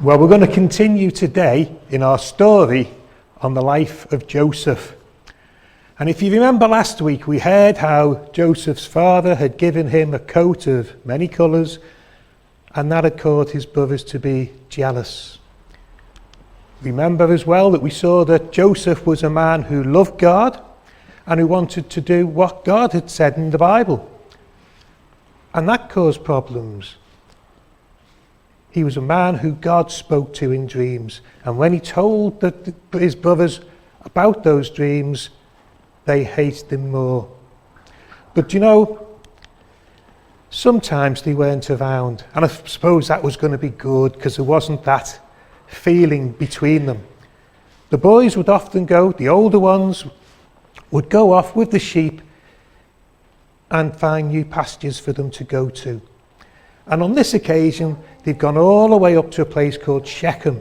Well, we're going to continue today in our story on the life of Joseph. And if you remember last week, we heard how Joseph's father had given him a coat of many colours, and that had caused his brothers to be jealous. Remember as well that we saw that Joseph was a man who loved God and who wanted to do what God had said in the Bible. And that caused problems. He was a man who God spoke to in dreams. And when he told his brothers about those dreams, they hated him more. But you know, sometimes they weren't around. And I suppose that was going to be good because there wasn't that feeling between them. The boys would often go, the older ones would go off with the sheep and find new pastures for them to go to. And on this occasion, they've gone all the way up to a place called Shechem.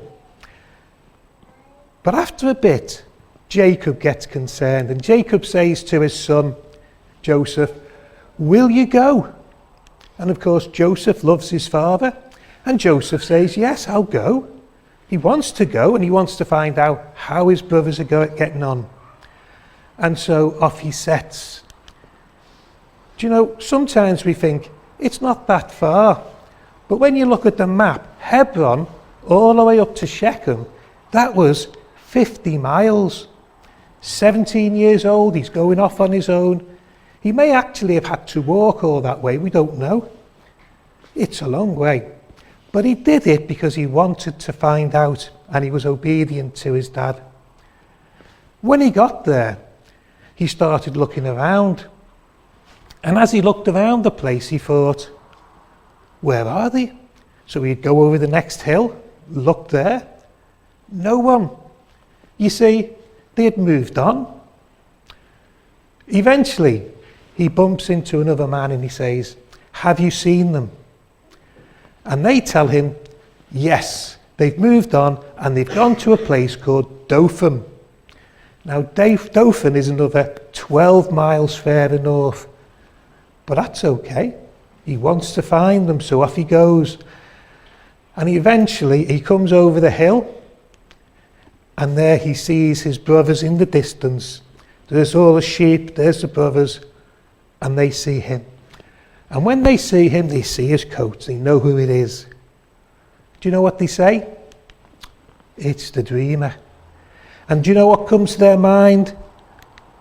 But after a bit, Jacob gets concerned, and Jacob says to his son, Joseph, will you go? And of course, Joseph loves his father, and Joseph says, yes, I'll go. He wants to go, and he wants to find out how his brothers are getting on. And so off he sets. Do you know, sometimes we think, it's not that far. But when you look at the map, Hebron, all the way up to Shechem, that was 50 miles. 17 years old, he's going off on his own. He may actually have had to walk all that way, we don't know. It's a long way. But he did it because he wanted to find out, and he was obedient to his dad. When he got there, he started looking around. And as he looked around the place, he thought, where are they? So he'd go over the next hill, look there, no one. You see, they had moved on. Eventually, he bumps into another man and he says, have you seen them? And they tell him, yes, they've moved on and they've gone to a place called Dothan. Now, Dothan is another 12 miles further north. But that's okay. He wants to find them, so off he goes. And eventually he comes over the hill, and there he sees his brothers in the distance. There's all the sheep, there's the brothers, and they see him. And when they see him, they see his coat, they know who it is. Do you know what they say? It's the dreamer. And do you know what comes to their mind?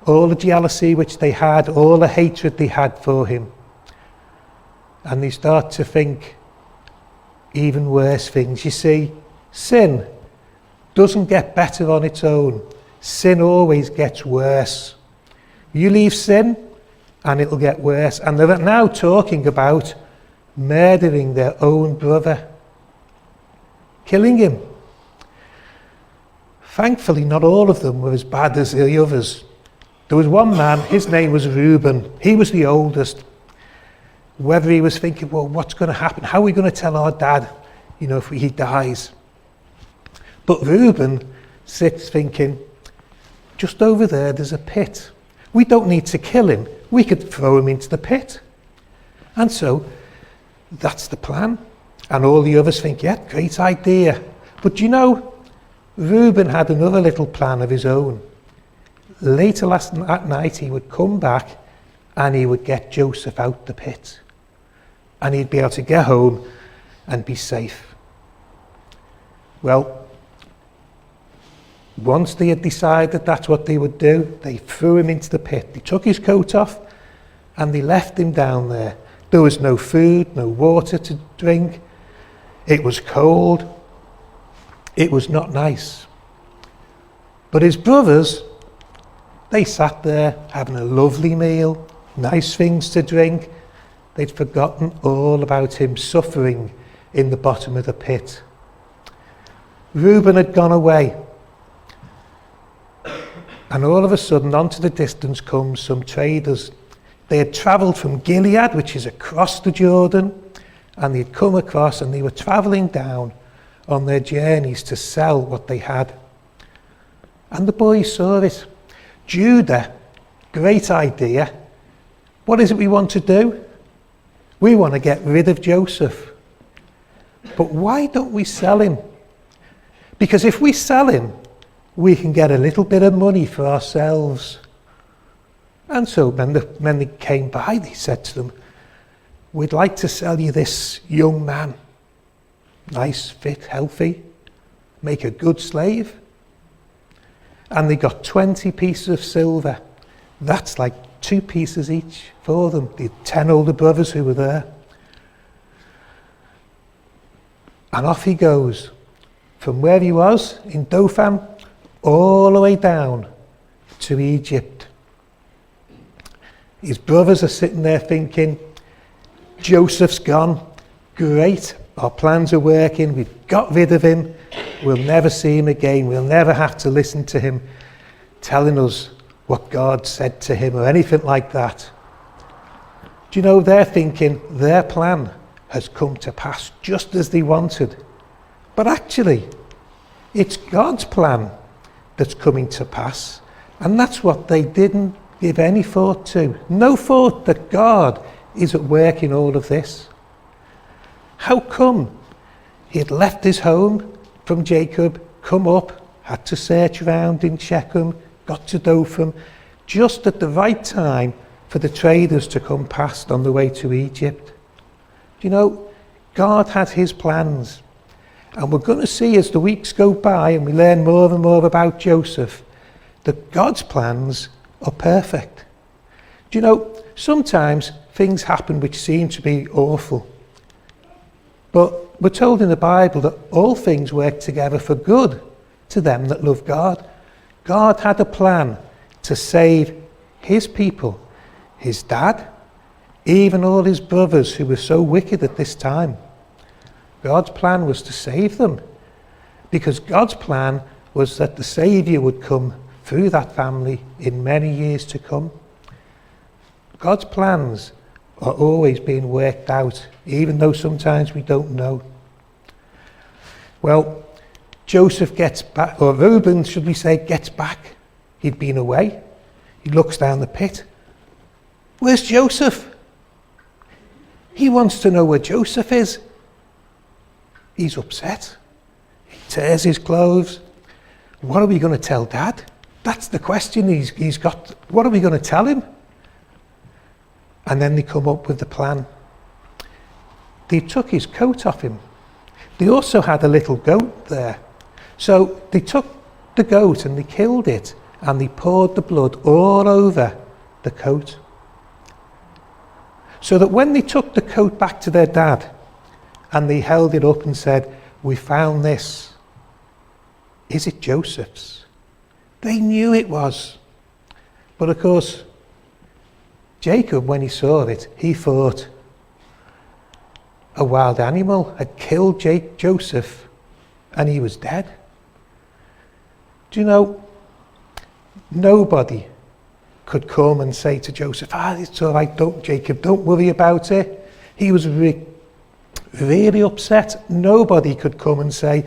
All the jealousy which they had, all the hatred they had for him. And they start to think even worse things. You see, sin doesn't get better on its own. Sin always gets worse. You leave sin and it'll get worse. And they're now talking about murdering their own brother, killing him. Thankfully, not all of them were as bad as the others. There was one man, his name was Reuben. He was the oldest. Whether he was thinking, well, what's going to happen? How are we going to tell our dad, if he dies? But Reuben sits thinking, just over there, there's a pit. We don't need to kill him. We could throw him into the pit. And so that's the plan. And all the others think, yeah, great idea. But Reuben had another little plan of his own. Later that night, he would come back and he would get Joseph out the pit. And he'd be able to get home and be safe. Well, once they had decided that's what they would do, they threw him into the pit. They took his coat off and they left him down there. There was no food, no water to drink. It was cold. It was not nice. But his brothers, they sat there having a lovely meal, nice things to drink. They'd forgotten all about him suffering in the bottom of the pit. Reuben had gone away. And all of a sudden, onto the distance comes some traders. They had travelled from Gilead, which is across the Jordan, and they'd come across and they were travelling down on their journeys to sell what they had. And the boys saw it. Judah, great idea. What is it we want to do? We want to get rid of Joseph. But why don't we sell him? Because if we sell him, we can get a little bit of money for ourselves. And so when they came by, they said to them, we'd like to sell you this young man. Nice, fit, healthy, make a good slave. And they got 20 pieces of silver. That's like 2 pieces each for them. The 10 older brothers who were there. And off he goes from where he was in Dothan all the way down to Egypt. His brothers are sitting there thinking, Joseph's gone. Great, our plans are working. We've got rid of him. We'll never see him again. We'll never have to listen to him telling us what God said to him or anything like that. Do you know, they're thinking their plan has come to pass just as they wanted. But actually, it's God's plan that's coming to pass. And that's what they didn't give any thought to. No thought that God is at work in all of this. How come he had left his home from Jacob, come up, had to search around in Shechem, got to Dothan, just at the right time for the traders to come past on the way to Egypt? You know, God had his plans. And we're going to see as the weeks go by and we learn more and more about Joseph, that God's plans are perfect. Do you know, sometimes things happen which seem to be awful. But we're told in the Bible that all things work together for good to them that love God. God had a plan to save his people, his dad, even all his brothers who were so wicked at this time. God's plan was to save them, because God's plan was that the Saviour would come through that family in many years to come. God's plans are always being worked out, even though sometimes we don't know. Well, Joseph gets back, or Reuben, should we say, gets back. He'd been away. He looks down the pit. Where's Joseph? He wants to know where Joseph is. He's upset. He tears his clothes. What are we going to tell Dad? That's the question he's got. What are we going to tell him? And then they come up with the plan. They took his coat off him. They also had a little goat there. So they took the goat and they killed it, and they poured the blood all over the coat. So that when they took the coat back to their dad and they held it up and said, we found this, is it Joseph's? They knew it was. But of course, Jacob, when he saw it, he thought a wild animal had killed Joseph and he was dead. Do you know, nobody could come and say to Joseph, it's all right, Jacob, don't worry about it. He was really upset. Nobody could come and say,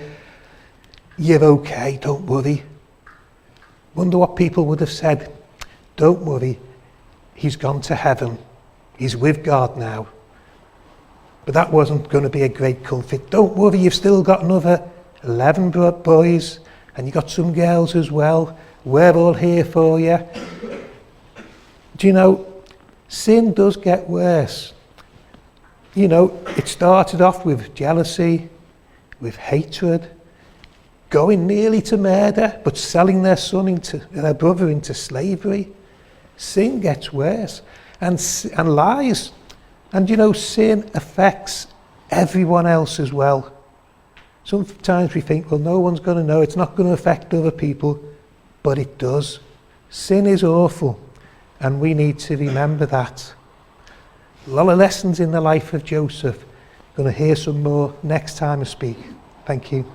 you're okay, don't worry. Wonder what people would have said. Don't worry, he's gone to heaven. He's with God now. But that wasn't going to be a great comfort. Don't worry, you've still got another 11 boys, and you've got some girls as well. We're all here for you. Do you know, sin does get worse. You know, it started off with jealousy, with hatred, going nearly to murder, but selling their brother into slavery. Sin gets worse, and lies. And you know, sin affects everyone else as well. Sometimes we think, well, no one's going to know, it's not going to affect other people, but it does. Sin is awful, and we need to remember that. A lot of lessons in the life of Joseph. Going to hear some more next time I speak. Thank you.